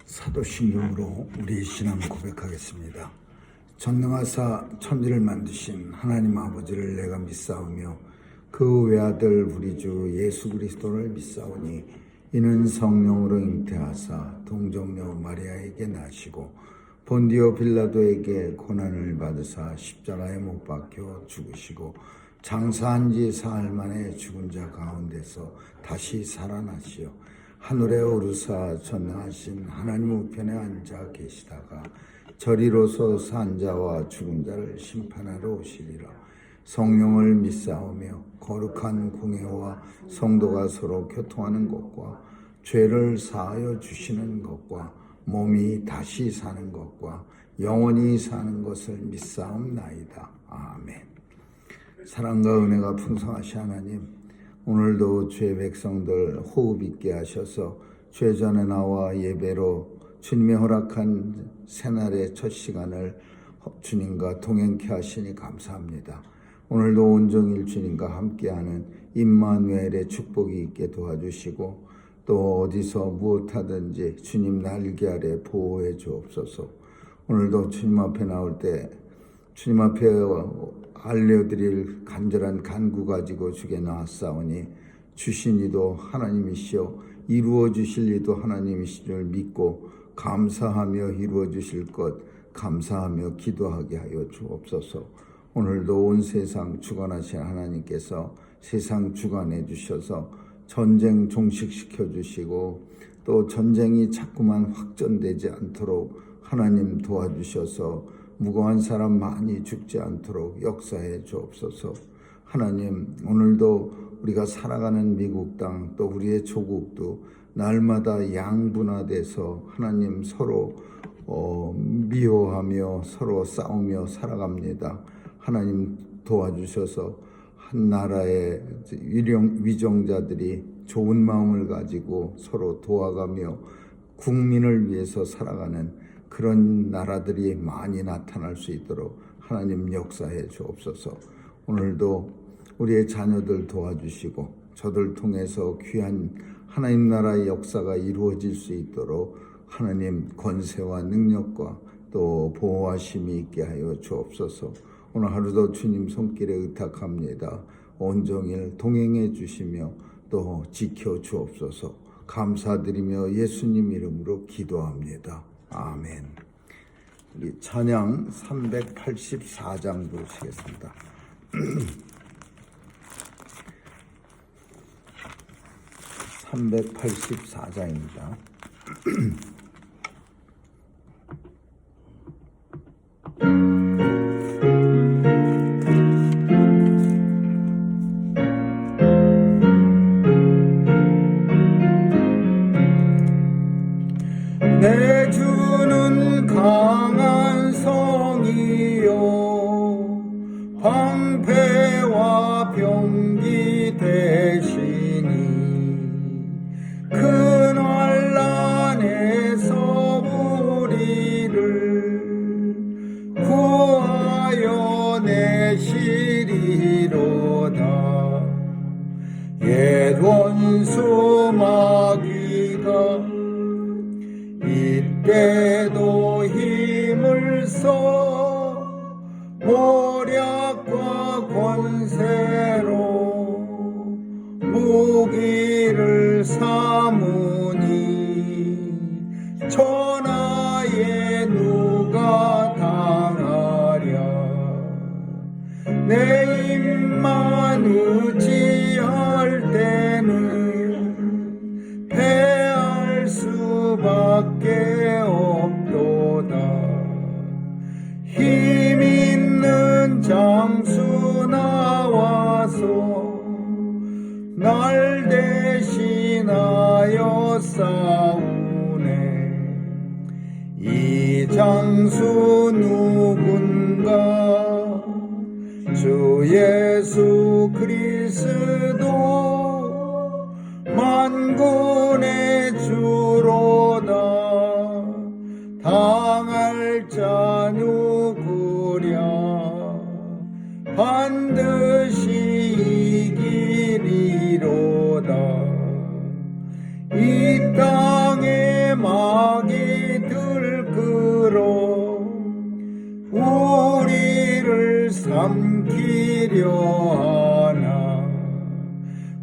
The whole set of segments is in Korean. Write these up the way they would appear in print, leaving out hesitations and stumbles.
사도신경으로 우리의 신앙 고백하겠습니다. 전능하사 천지를 만드신 하나님 아버지를 내가 믿사오며 그 외아들 우리 주 예수 그리스도를 믿사오니 이는 성령으로 잉태하사 동정녀 마리아에게 나시고 본디오 빌라도에게 고난을 받으사 십자가에 못 박혀 죽으시고 장사한 지 사흘 만에 죽은 자 가운데서 다시 살아나시어 하늘에 오르사 전능하신 하나님 우편에 앉아 계시다가 저리로서 산 자와 죽은 자를 심판하러 오시리라. 성령을 믿사오며 거룩한 공회와 성도가 서로 교통하는 것과 죄를 사하여 주시는 것과 몸이 다시 사는 것과 영원히 사는 것을 믿사옵나이다. 아멘. 사랑과 은혜가 풍성하신 하나님, 오늘도 주의 백성들 호흡 있게 하셔서 주의 전에 나와 예배로 주님의 허락한 새날의 첫 시간을 주님과 동행케 하시니 감사합니다. 오늘도 온종일 주님과 함께하는 임마누엘의 축복이 있게 도와주시고 또 어디서 무엇하든지 주님 날개 아래 보호해 주옵소서. 오늘도 주님 앞에 나올 때 주님 앞에 알려드릴 간절한 간구 가지고 주께 나왔사오니 주신 이도 하나님이시오 이루어 주실 이도 하나님이신 줄 믿고 감사하며 이루어 주실 것 감사하며 기도하게 하여 주옵소서. 오늘도 온 세상 주관하신 하나님께서 세상 주관해 주셔서 전쟁 종식시켜 주시고 또 전쟁이 자꾸만 확전되지 않도록 하나님 도와주셔서 무고한 사람 많이 죽지 않도록 역사해 주옵소서. 하나님, 오늘도 우리가 살아가는 미국 땅 또 우리의 조국도 날마다 양분화돼서 하나님 서로 미워하며 서로 싸우며 살아갑니다. 하나님 도와주셔서 한 나라의 위정자들이 좋은 마음을 가지고 서로 도와가며 국민을 위해서 살아가는 그런 나라들이 많이 나타날 수 있도록 하나님 역사해 주옵소서. 오늘도 우리의 자녀들 도와주시고 저들 통해서 귀한 하나님 나라의 역사가 이루어질 수 있도록 하나님 권세와 능력과 또 보호하심이 있게 하여 주옵소서. 오늘 하루도 주님 손길에 의탁합니다. 온종일 동행해 주시며 또 지켜 주옵소서. 감사드리며 예수님 이름으로 기도합니다. 아멘. 우리 찬양 384장 부르시겠습니다. 384장입니다. 내 주는 강한 성이요 방패와 병기 되시니 그 난란에서 우리를 구하여 내시리로다. 옛 원수 마귀가 이때도 힘을 써 모략과 권세로 무기를 삼으니 천하에 누가 당하랴. 내 입만 의지할 때는 패할 수밖에 없도다. 힘 있는 장수 나와서 날 대신하여 싸우네. 이 장수 누군가 주 예수 그리스도 만군의 주로다. 당할 자 누구랴. 반드시 이기리로다. 이 땅의 마귀 지키려 하나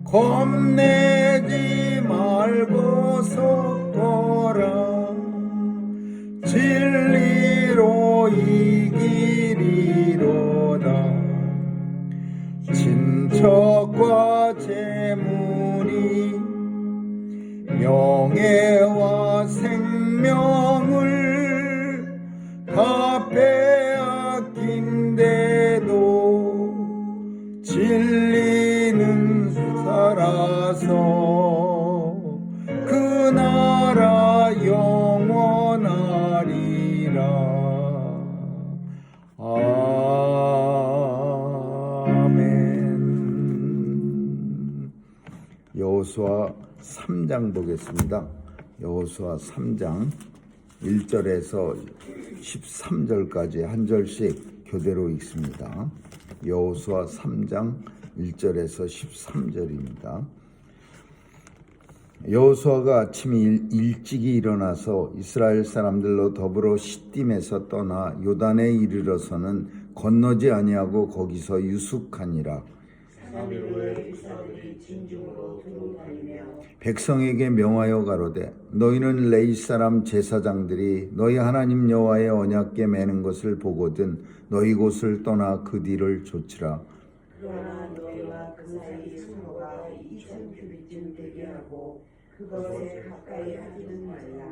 겁내지 말고 섰거라 진리로 이기리로다 친척과 재물이 명예와 생명을 다 빼앗긴데도 진리는 살아서 그 나라 영원하리라. 아멘. 여호수아 3장 보겠습니다. 여호수아 3장 1절에서 13절까지 한 절씩 교대로 읽습니다. 여호수아 3장 1절에서 13절입니다. 여호수아가 아침에 일찍이 일어나서 이스라엘 사람들로 더불어 시딤에서 떠나 요단에 이르러서는 건너지 아니하고 거기서 유숙하니라. 백성에게 명하여 가로되 너희는 레위 사람 제사장들이 너희 하나님 여호와의 언약궤 매는 것을 보거든 너희 곳을 떠나 그 뒤를 좇으라. 그러나 너희와 그 사이 수로가 2000규빗쯤 되게 하고 그것에 가까이 하지는 말라.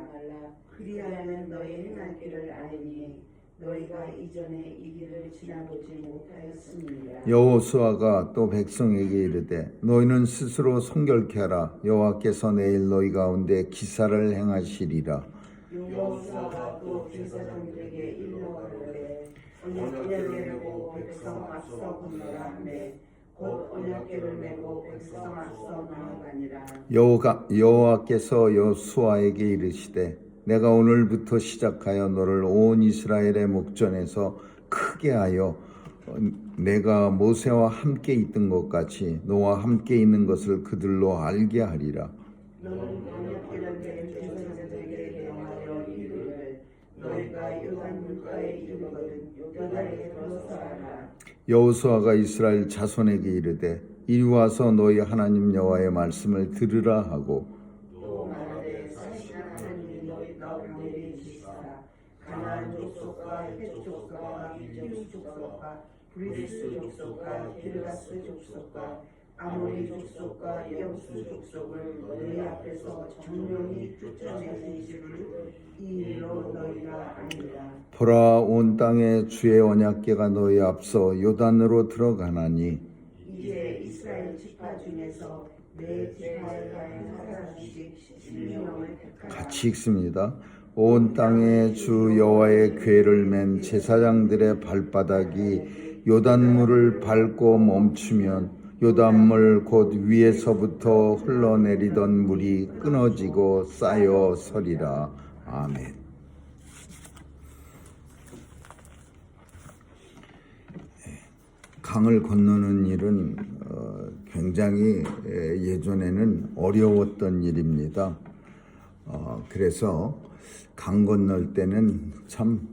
그리하면 너희 행할 길을 아리니 너희가 이전에 이 길을 지나보지 못하였습니다. 여호수아가 또 백성에게 이르되 너희는 스스로 성결케 하라. 여호와께서 내일 너희 가운데 기사를 행하시리라. 여호수아가 또 제사장들에게 일러 가로되 언약궤를 메고 백성 앞서 건너라 하매 곧 언약궤를 메고 백성 앞서 나아가니라. 여호와께서 여호수아에게 이르시되 내가 오늘부터 시작하여 너를 온 이스라엘의 목전에서 크게 하여 내가 모세와 함께 있던 것 같이 너와 함께 있는 것을 그들로 알게 하리라. 너는 언약궤를 맨 제사장들에게 명하여 이르기를 너희가 요단 물가에 이르거든 요단에 들어서라. 여호수아가 이스라엘 자손에게 이르되 이리 와서 너희 하나님 여호와의 말씀을 들으라 하고 또 말하되 사실은 하나님이 너희 가운데 계시사 가나안 족속과 헷 족속과 미디안 족속과 브리스 족속과 기르가스 족속과 아모리 족속과 여부스 족속을 너희 앞에서 정령이 쫓아내시기를 이 일로 너희가 아니라. 보라 온 땅에 주의 언약궤가 너희 앞서 요단으로 들어가나니 이제 이스라엘 지파 중에서 내 지파에 가는 사람씩 10명을 택하라. 같이 읽습니다. 온 땅에 주 여호와의 궤를 맨 제사장들의 발바닥이 요단물을 밟고 멈추면 요단물 곧 위에서부터 흘러내리던 물이 끊어지고 쌓여 서리라. 아멘. 강을 건너는 일은 굉장히 예전에는 어려웠던 일입니다. 그래서 강 건널 때는 참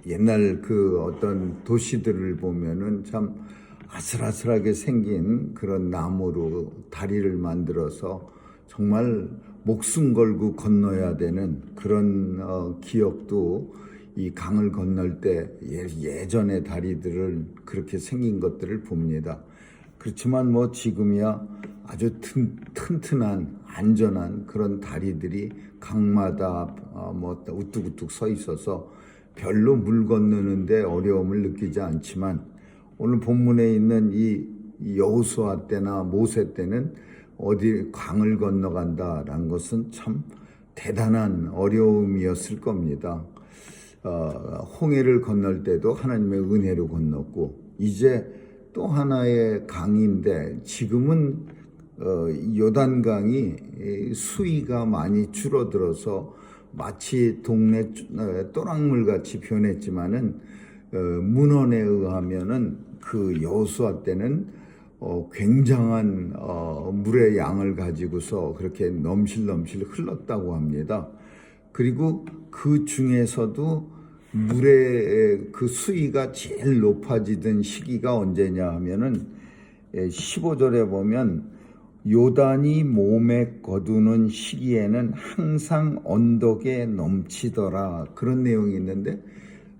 옛날 그 어떤 도시들을 보면은 참 아슬아슬하게 생긴 그런 나무로 다리를 만들어서 정말 목숨 걸고 건너야 되는 그런 기억도 이 강을 건널 때 예전의 다리들을 그렇게 생긴 것들을 봅니다. 그렇지만 지금이야 아주 튼튼한 안전한 그런 다리들이 강마다 우뚝우뚝 서 있어서 별로 물 건너는데 어려움을 느끼지 않지만 오늘 본문에 있는 이 여호수아 때나 모세 때는 어디 강을 건너간다라는 것은 참 대단한 어려움이었을 겁니다. 홍해를 건널 때도 하나님의 은혜로 건넜고 이제 또 하나의 강인데 지금은 요단강이 수위가 많이 줄어들어서 마치 동네 또랑물 같이 변했지만은 문헌에 의하면은 그 여호수아 때는 굉장한 물의 양을 가지고서 그렇게 넘실넘실 흘렀다고 합니다. 그리고 그 중에서도 물의 그 수위가 제일 높아지던 시기가 언제냐 하면은 15절에 보면 요단이 몸에 거두는 시기에는 항상 언덕에 넘치더라, 그런 내용이 있는데,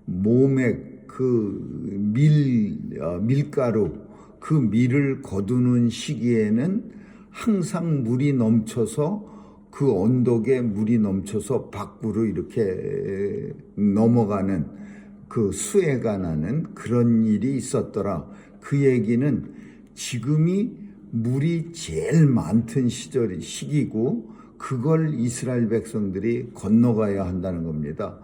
몸에 그 밀가루, 그 밀을 거두는 시기에는 항상 물이 넘쳐서 그 언덕에 물이 넘쳐서 밖으로 이렇게 넘어가는, 그 수해가 나는 그런 일이 있었더라. 그 얘기는 지금이 물이 제일 많던 시기고 그걸 이스라엘 백성들이 건너가야 한다는 겁니다.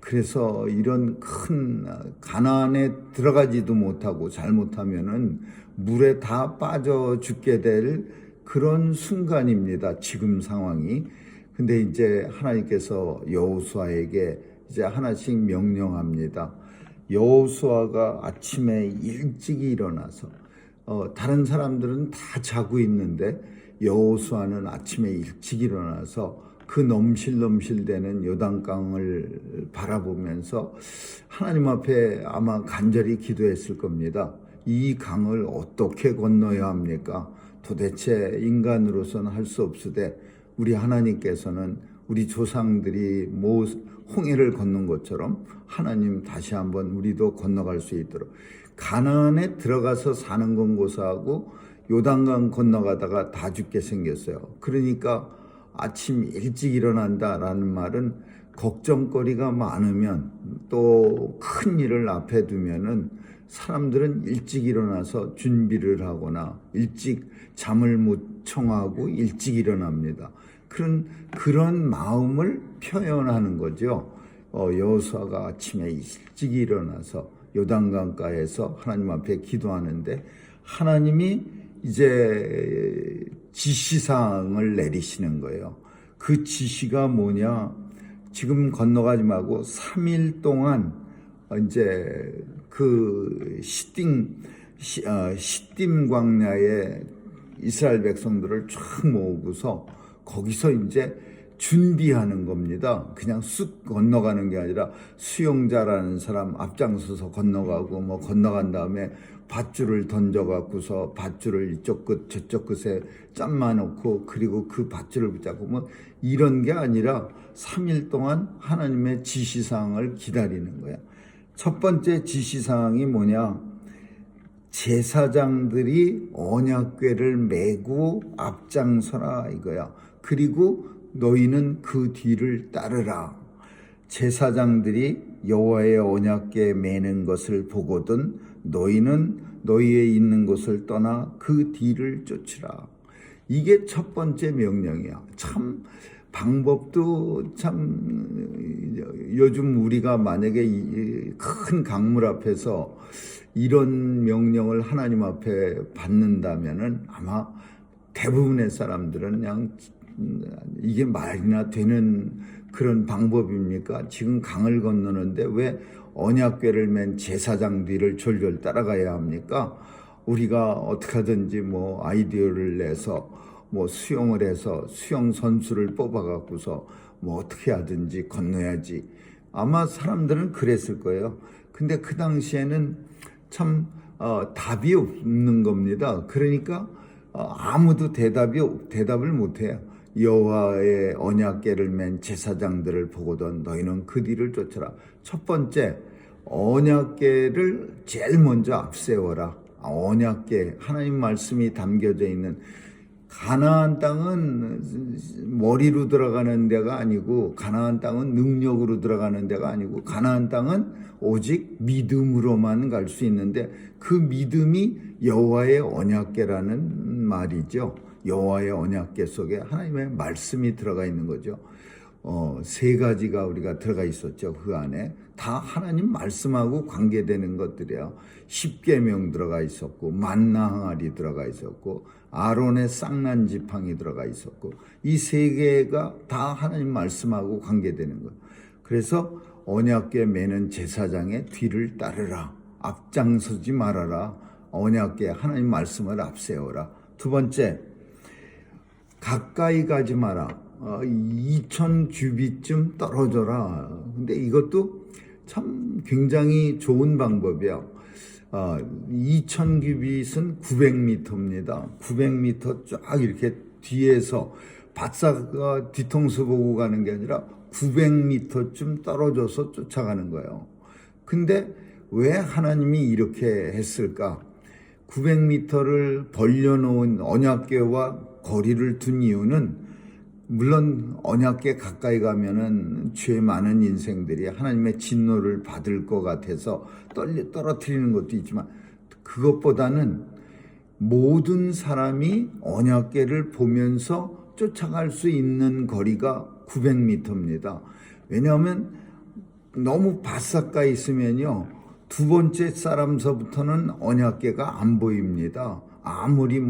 그래서 이런 큰 가나안에 들어가지도 못하고 잘못하면은 물에 다 빠져 죽게 될 그런 순간입니다, 지금 상황이. 근데 이제 하나님께서 여호수아에게 이제 하나씩 명령합니다. 여호수아가 아침에 일찍 일어나서, 다른 사람들은 다 자고 있는데 여호수아는 아침에 일찍 일어나서 그 넘실넘실대는 요단강을 바라보면서 하나님 앞에 아마 간절히 기도했을 겁니다. 이 강을 어떻게 건너야 합니까? 도대체 인간으로서는 할 수 없으되 우리 하나님께서는 우리 조상들이 홍해를 건넌 것처럼 하나님 다시 한번 우리도 건너갈 수 있도록, 가나안에 들어가서 사는 건 고사하고 요단강 건너가다가 다 죽게 생겼어요. 그러니까 아침 일찍 일어난다라는 말은 걱정거리가 많으면, 또 큰 일을 앞에 두면은 사람들은 일찍 일어나서 준비를 하거나 일찍 잠을 못 청하고 일찍 일어납니다. 그런 마음을 표현하는 거죠. 여호수아가 아침에 일찍 일어나서 요단강가에서 하나님 앞에 기도하는데, 하나님이 이제 지시사항을 내리시는 거예요. 그 지시가 뭐냐? 지금 건너가지 말고 3일 동안 이제 그 시딤 광야에 이스라엘 백성들을 쫙 모으고서 거기서 이제 준비하는 겁니다. 그냥 쑥 건너가는 게 아니라 수영자라는 사람 앞장서서 건너가고, 뭐 건너간 다음에 밧줄을 던져갖고서 밧줄을 이쪽 끝 저쪽 끝에 짠마 놓고, 그리고 그 밧줄을 붙잡고, 뭐 이런 게 아니라 3일 동안 하나님의 지시사항을 기다리는 거야. 첫 번째 지시사항이 뭐냐? 제사장들이 언약궤를 메고 앞장서라, 이거야. 그리고 너희는 그 뒤를 따르라. 제사장들이 여호와의 언약궤 매는 것을 보거든 너희는 너희의 있는 곳을 떠나 그 뒤를 쫓으라. 이게 첫 번째 명령이야. 참 방법도 참, 요즘 우리가 만약에 큰 강물 앞에서 이런 명령을 하나님 앞에 받는다면은 아마 대부분의 사람들은 그냥 이게 말이나 되는 그런 방법입니까? 지금 강을 건너는데 왜 언약궤를 맨 제사장 뒤를 졸졸 따라가야 합니까? 우리가 어떻게 하든지 뭐 아이디어를 내서 뭐 수영을 해서 수영 선수를 뽑아갖고서 뭐 어떻게 하든지 건너야지. 아마 사람들은 그랬을 거예요. 근데 그 당시에는 참 답이 없는 겁니다. 그러니까 아무도 대답을 못해요. 여호와의 언약궤를 맨 제사장들을 보고던 너희는 그 뒤를 쫓아라. 첫 번째, 언약궤를 제일 먼저 앞세워라. 언약궤, 하나님 말씀이 담겨져 있는 가나안 땅은 머리로 들어가는 데가 아니고, 가나안 땅은 능력으로 들어가는 데가 아니고, 가나안 땅은 오직 믿음으로만 갈 수 있는데, 그 믿음이 여호와의 언약궤라는 말이죠. 여호와의 언약궤 속에 하나님의 말씀이 들어가 있는 거죠. 세 가지가 우리가 들어가 있었죠. 그 안에 다 하나님 말씀하고 관계되는 것들이에요. 십계명 들어가 있었고, 만나 항아리 들어가 있었고, 아론의 쌍난 지팡이 들어가 있었고, 이 세 개가 다 하나님 말씀하고 관계되는 거예요. 그래서 언약궤 매는 제사장의 뒤를 따르라. 앞장서지 말아라. 언약궤 하나님 말씀을 앞세워라. 두 번째, 가까이 가지 마라. 2000 규빗쯤 떨어져라. 근데 이것도 참 굉장히 좋은 방법이에요. 2000규빗은 900m입니다. 900m 쫙 이렇게 뒤에서 바싹 뒤통수 보고 가는 게 아니라 900m쯤 떨어져서 쫓아가는 거예요. 근데 왜 하나님이 이렇게 했을까? 900m를 벌려놓은 언약궤와 거리를 둔 이유는 물론 언약궤 가까이 가면은 죄 많은 인생들이 하나님의 진노를 받을 것 같아서 떨어뜨리는 것도 있지만 그것보다는 모든 사람이 언약궤를 보면서 쫓아갈 수 있는 거리가 900m입니다. 왜냐하면 너무 바싹 가 있으면요, 두 번째 사람서부터는 언약궤가 안 보입니다. 아무리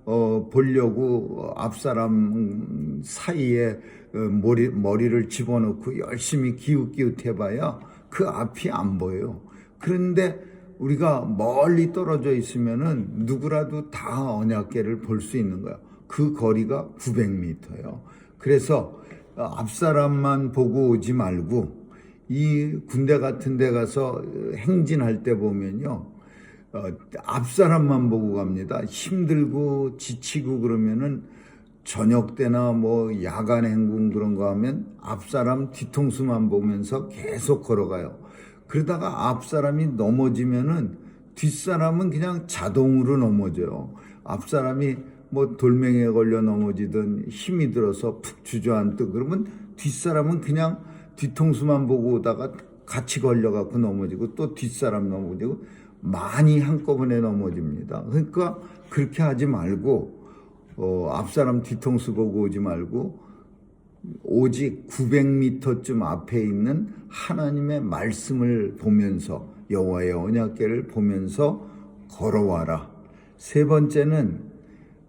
보려고 앞사람 사이에 머리를 집어넣고 열심히 기웃기웃해봐야 그 앞이 안 보여요. 그런데 우리가 멀리 떨어져 있으면은 누구라도 다 언약궤를 볼 수 있는 거야. 그 거리가 900m예요. 그래서 앞사람만 보고 오지 말고 이 군대 같은 데 가서 행진할 때 보면요, 앞사람만 보고 갑니다. 힘들고 지치고 그러면은 저녁 때나 야간 행군 그런 거 하면 앞사람 뒤통수만 보면서 계속 걸어가요. 그러다가 앞사람이 넘어지면은 뒷사람은 그냥 자동으로 넘어져요. 앞사람이 돌멩이에 걸려 넘어지든 힘이 들어서 푹 주저앉든 그러면 뒷사람은 그냥 뒤통수만 보고 오다가 같이 걸려갖고 넘어지고 또 뒷사람 넘어지고 많이 한꺼번에 넘어집니다. 그러니까 그렇게 하지 말고 앞사람 뒤통수 보고 오지 말고 오직 900m쯤 앞에 있는 하나님의 말씀을 보면서 여호와의 언약궤를 보면서 걸어와라. 세 번째는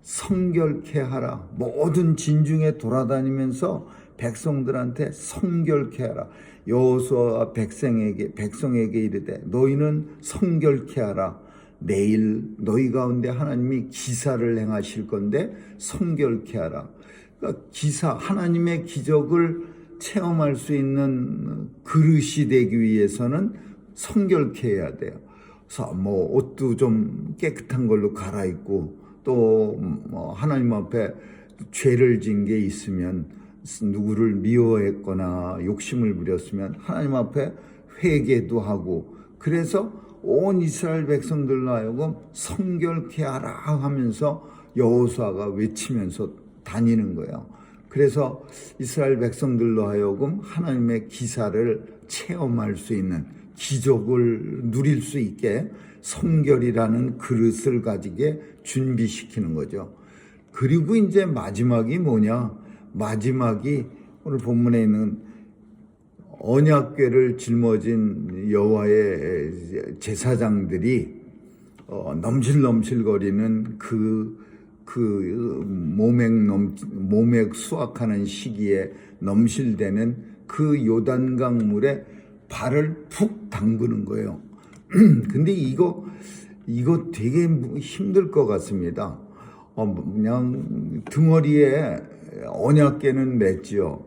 성결케 하라. 모든 진중에 돌아다니면서 백성들한테 성결케 하라. 여호수아와 백성에게 이르되 너희는 성결케 하라. 내일 너희 가운데 하나님이 기사를 행하실 건데 성결케 하라. 그러니까 하나님의 기적을 체험할 수 있는 그릇이 되기 위해서는 성결케 해야 돼요. 그래서 옷도 좀 깨끗한 걸로 갈아입고 또 하나님 앞에 죄를 진 게 있으면 누구를 미워했거나 욕심을 부렸으면 하나님 앞에 회개도 하고 그래서 온 이스라엘 백성들로 하여금 성결케 하라 하면서 여호수아가 외치면서 다니는 거예요. 그래서 이스라엘 백성들로 하여금 하나님의 기사를 체험할 수 있는 기적을 누릴 수 있게 성결이라는 그릇을 가지게 준비시키는 거죠. 그리고 이제 마지막이 뭐냐? 마지막이 오늘 본문에 있는 언약궤를 жил머진 여호와의 제사장들이 넘실넘실거리는 모맥 수확하는 시기에 넘실대는 그 요단강 물에 발을 푹 담그는 거예요. 근데 이거 되게 힘들 것 같습니다. 그냥 등어리에 언약궤는 맸지요.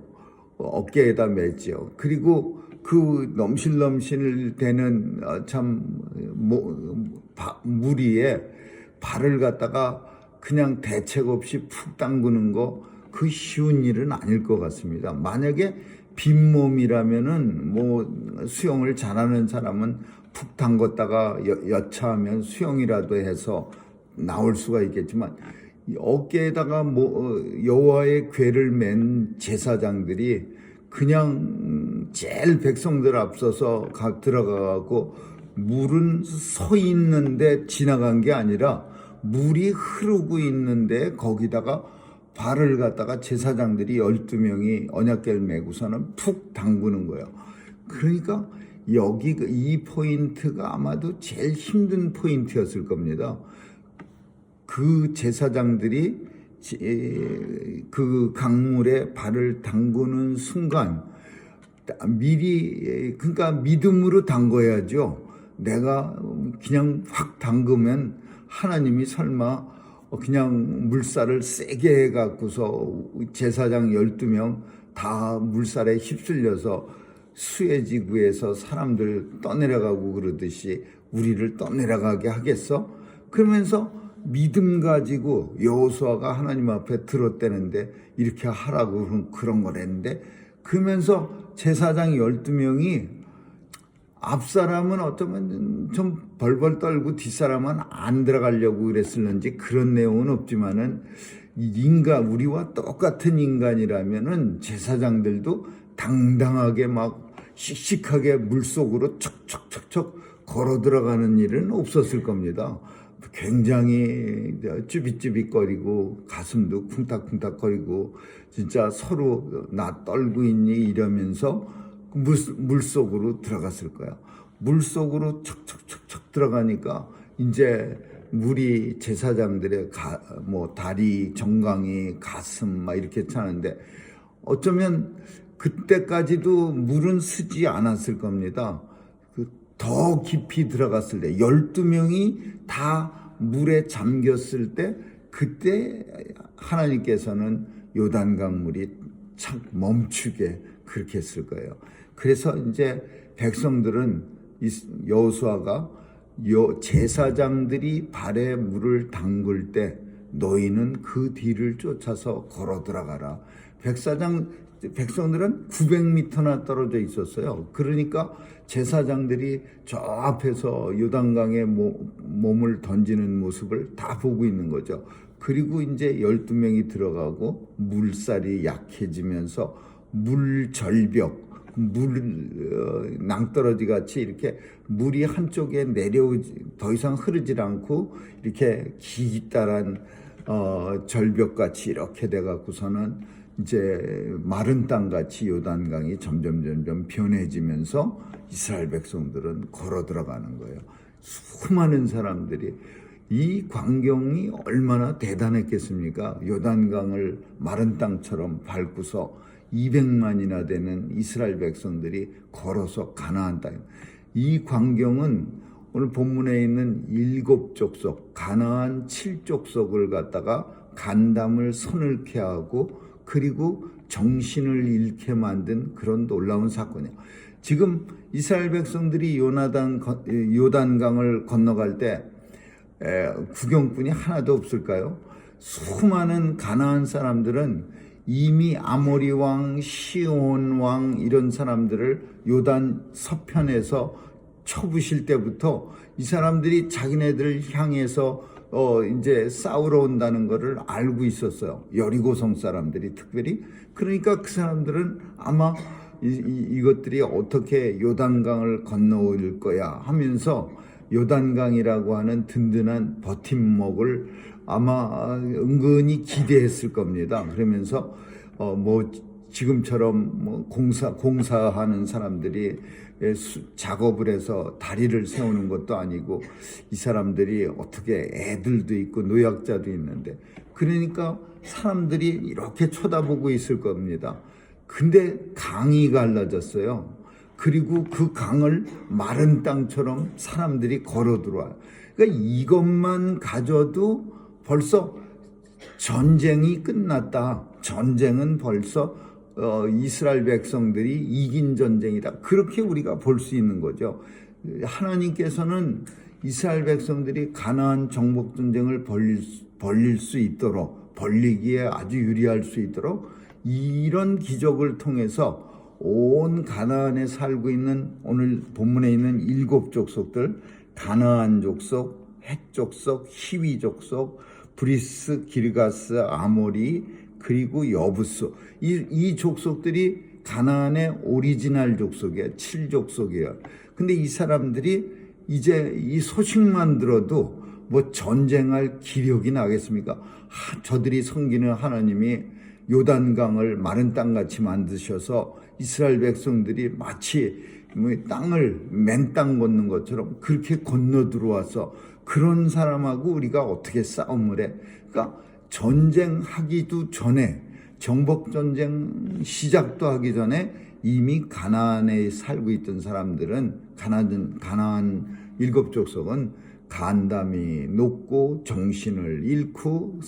어깨에다 맸지요. 그리고 그 넘실넘실 되는 물 위에 발을 갖다가 그냥 대책 없이 푹 담그는 거, 그 쉬운 일은 아닐 것 같습니다. 만약에 빈몸이라면은 수영을 잘하는 사람은 푹 담궜다가 여차하면 수영이라도 해서 나올 수가 있겠지만 어깨에다가 여호와의 궤를 맨 제사장들이 그냥 제일 백성들 앞서서 들어가고 물은 서 있는데 지나간 게 아니라 물이 흐르고 있는데 거기다가 발을 갖다가 제사장들이 12명이 언약궤를 메고서는 푹 담그는 거예요. 그러니까 이 포인트가 아마도 제일 힘든 포인트였을 겁니다. 그 제사장들이 그 강물에 발을 담그는 순간 그러니까 믿음으로 담궈야죠. 내가 그냥 확 담그면 하나님이 설마 그냥 물살을 세게 해갖고서 제사장 12명 다 물살에 휩쓸려서 수에지구에서 사람들 떠내려가고 그러듯이 우리를 떠내려가게 하겠어? 그러면서 믿음 가지고 여호수아가 하나님 앞에 들었대는데 이렇게 하라고 그런 거랬는데, 그러면서 제사장 12명이 앞사람은 어쩌면 좀 벌벌 떨고 뒷사람은 안 들어가려고 그랬을는지 그런 내용은 없지만은, 우리와 똑같은 인간이라면은 제사장들도 당당하게 막 씩씩하게 물속으로 척척척척 걸어 들어가는 일은 없었을 겁니다. 굉장히 쭈빗쭈빗거리고 가슴도 쿵탁쿵탁거리고 진짜 서로 나 떨고 있니 이러면서 물속으로 들어갔을 거야. 물속으로 척척척척 들어가니까 이제 물이 제사장들의 다리, 정강이, 가슴 막 이렇게 차는데, 어쩌면 그때까지도 물은 쓰지 않았을 겁니다. 더 깊이 들어갔을 때 12명이 다 물에 잠겼을 때, 그때 하나님께서는 요단강 물이 착 멈추게 그렇게 했을 거예요. 그래서 이제 백성들은 여호수아가 제사장들이 발에 물을 담글 때 너희는 그 뒤를 쫓아서 걸어 들어가라. 백성들은 900m나 떨어져 있었어요. 그러니까 제사장들이 저 앞에서 요단강에 몸을 던지는 모습을 다 보고 있는 거죠. 그리고 이제 12명이 들어가고 물살이 약해지면서 물절벽, 낭떠러지 같이 이렇게 물이 한쪽에 더 이상 흐르질 않고 이렇게 기다란 절벽 같이 이렇게 돼 갖고서는 이제 마른 땅 같이 요단강이 점점 변해지면서 이스라엘 백성들은 걸어 들어가는 거예요. 수많은 사람들이. 이 광경이 얼마나 대단했겠습니까? 요단강을 마른 땅처럼 밟고서 200만이나 되는 이스라엘 백성들이 걸어서 가나안 땅. 이 광경은 오늘 본문에 있는 7족속, 가나안 7족속을 갖다가 간담을 서늘케 하고 그리고 정신을 잃게 만든 그런 놀라운 사건이에요. 지금 이스라엘 백성들이 요단강을 건너갈 때 구경꾼이 하나도 없을까요? 수많은 가나안 사람들은 이미 아모리 왕, 시온 왕 이런 사람들을 요단 서편에서 쳐부실 때부터 이 사람들이 자기네들을 향해서 이제 싸우러 온다는 것을 알고 있었어요. 여리고성 사람들이 특별히. 그러니까 그 사람들은 아마 이것들이 어떻게 요단강을 건너올 거야 하면서 요단강이라고 하는 든든한 버팀목을 아마 은근히 기대했을 겁니다. 그러면서 지금처럼 공사하는 사람들이 작업을 해서 다리를 세우는 것도 아니고, 이 사람들이 어떻게 애들도 있고 노약자도 있는데, 그러니까 사람들이 이렇게 쳐다보고 있을 겁니다. 근데 강이 갈라졌어요. 그리고 그 강을 마른 땅처럼 사람들이 걸어 들어와요. 그러니까 이것만 가져도 벌써 전쟁이 끝났다. 전쟁은 벌써 이스라엘 백성들이 이긴 전쟁이다. 그렇게 우리가 볼 수 있는 거죠. 하나님께서는 이스라엘 백성들이 가나안 정복 전쟁을 벌릴 수 있도록, 벌리기에 아주 유리할 수 있도록 이런 기적을 통해서 온 가나안에 살고 있는 오늘 본문에 있는 7족속들, 가나안 족속, 헷 족속, 히위 족속, 브리스, 기르가스, 아모리, 그리고 여부스, 이 족속들이 가나안의 오리지널 족속이에요. 7족속이에요. 근데 이 사람들이 이제 이 소식만 들어도 전쟁할 기력이 나겠습니까? 저들이 섬기는 하나님이 요단강을 마른 땅같이 만드셔서 이스라엘 백성들이 마치 땅을 맨땅 걷는 것처럼 그렇게 건너 들어와서 그런 사람하고 우리가 어떻게 싸움을 해? 그러니까 전쟁하기도 전에, 정복전쟁 시작도 하기 전에 이미 가나안에 살고 있던 사람들은, 가나안 7족속은 간담이 높고 정신을 잃고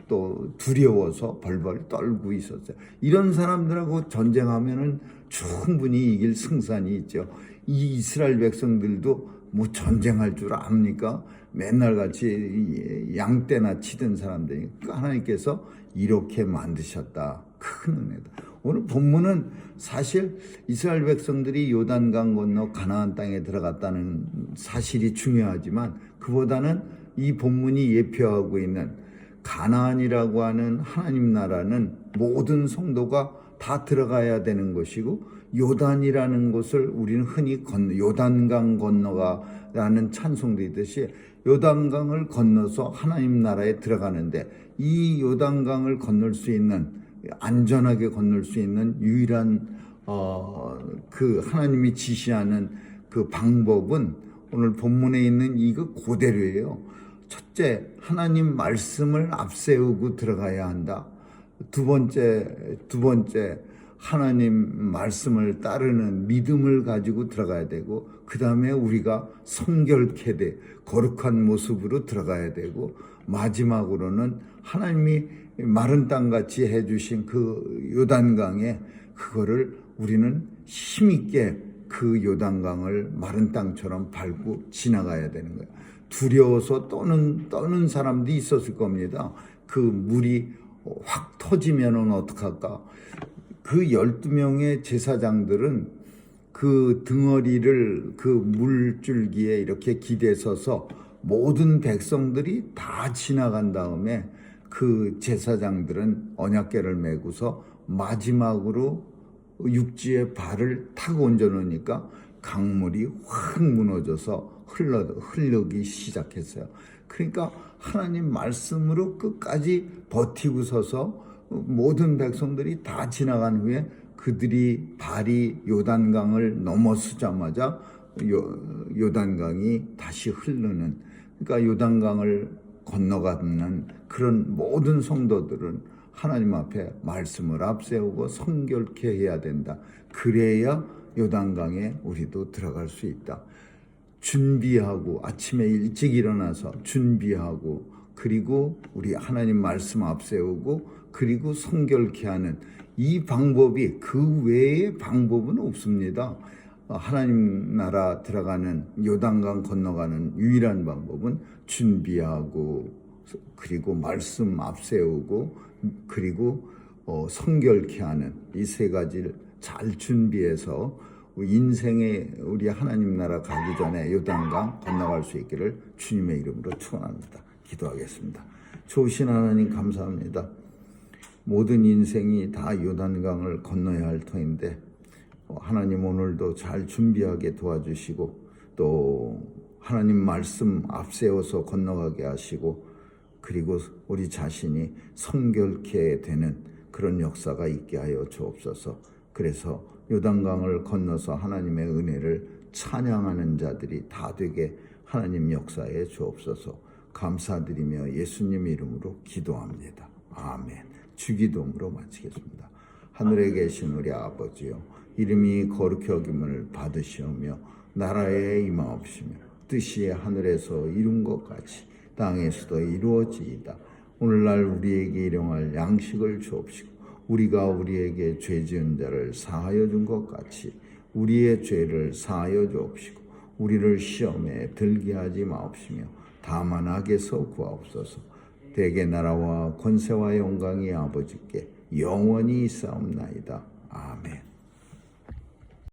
또 두려워서 벌벌 떨고 있었어요. 이런 사람들하고 전쟁하면은 충분히 이길 승산이 있죠. 이 이스라엘 백성들도 뭐 전쟁할 줄 압니까? 맨날 같이 양떼나 치던 사람들이니까 하나님께서 이렇게 만드셨다. 큰 은혜다. 오늘 본문은 사실 이스라엘 백성들이 요단강 건너 가나안 땅에 들어갔다는 사실이 중요하지만 그보다는 이 본문이 예표하고 있는 가나안이라고 하는 하나님 나라는 모든 성도가 다 들어가야 되는 것이고 요단이라는 곳을 우리는 흔히 요단강 건너가라는 찬송도 있듯이 요단강을 건너서 하나님 나라에 들어가는데 이 요단강을 건널 수 있는 안전하게 건널 수 있는 유일한 그 하나님이 지시하는 그 방법은 오늘 본문에 있는 이거 그대로예요. 첫째, 하나님 말씀을 앞세우고 들어가야 한다. 두 번째 하나님 말씀을 따르는 믿음을 가지고 들어가야 되고 그 다음에 우리가 성결케 돼 거룩한 모습으로 들어가야 되고 마지막으로는 하나님이 마른 땅같이 해주신 그 요단강에 그거를 우리는 힘있게 그 요단강을 마른 땅처럼 밟고 지나가야 되는 거예요. 두려워서 떠는 사람도 있었을 겁니다. 그 물이 확 터지면은 어떡할까? 그 12명의 제사장들은 그 등어리를 그 물줄기에 이렇게 기대서서 모든 백성들이 다 지나간 다음에 그 제사장들은 언약궤를 메고서 마지막으로 육지에 발을 타고 얹어놓으니까 강물이 확 무너져서 흐르기 시작했어요. 그러니까 하나님 말씀으로 끝까지 버티고 서서 모든 백성들이 다 지나간 후에 그들이 발이 요단강을 넘어서자마자 요단강이 다시 흐르는, 그러니까 요단강을 건너가는 그런 모든 성도들은 하나님 앞에 말씀을 앞세우고 성결케 해야 된다. 그래야 요단강에 우리도 들어갈 수 있다. 준비하고 아침에 일찍 일어나서 준비하고 그리고 우리 하나님 말씀 앞세우고 그리고 성결케 하는 이 방법이 그 외의 방법은 없습니다. 하나님 나라 들어가는 요단강 건너가는 유일한 방법은 준비하고 그리고 말씀 앞세우고 그리고 성결케 하는 이 세 가지를 잘 준비해서 인생에 우리 하나님 나라 가기 전에 요단강 건너갈 수 있기를 주님의 이름으로 축원합니다. 기도하겠습니다. 좋으신 하나님 감사합니다. 모든 인생이 다 요단강을 건너야 할 터인데 하나님 오늘도 잘 준비하게 도와주시고 또 하나님 말씀 앞세워서 건너가게 하시고 그리고 우리 자신이 성결케 되는 그런 역사가 있게 하여 주옵소서. 그래서 요단강을 건너서 하나님의 은혜를 찬양하는 자들이 다 되게 하나님 역사에 주옵소서. 감사드리며 예수님 이름으로 기도합니다. 아멘. 주기도문으로 마치겠습니다. 하늘에 계신 우리 아버지요, 이름이 거룩히 여김을 받으시오며 나라에 임하옵시며 뜻이 하늘에서 이룬 것 같이 땅에서도 이루어지이다. 오늘날 우리에게 일용할 양식을 주옵시고 우리가 우리에게 죄 지은 자를 사하여 준 것 같이 우리의 죄를 사하여 주옵시고 우리를 시험에 들게 하지 마옵시며 다만 악에서 구하옵소서. 대개 나라와 권세와 영광이 아버지께 영원히 있사옵나이다. 아멘.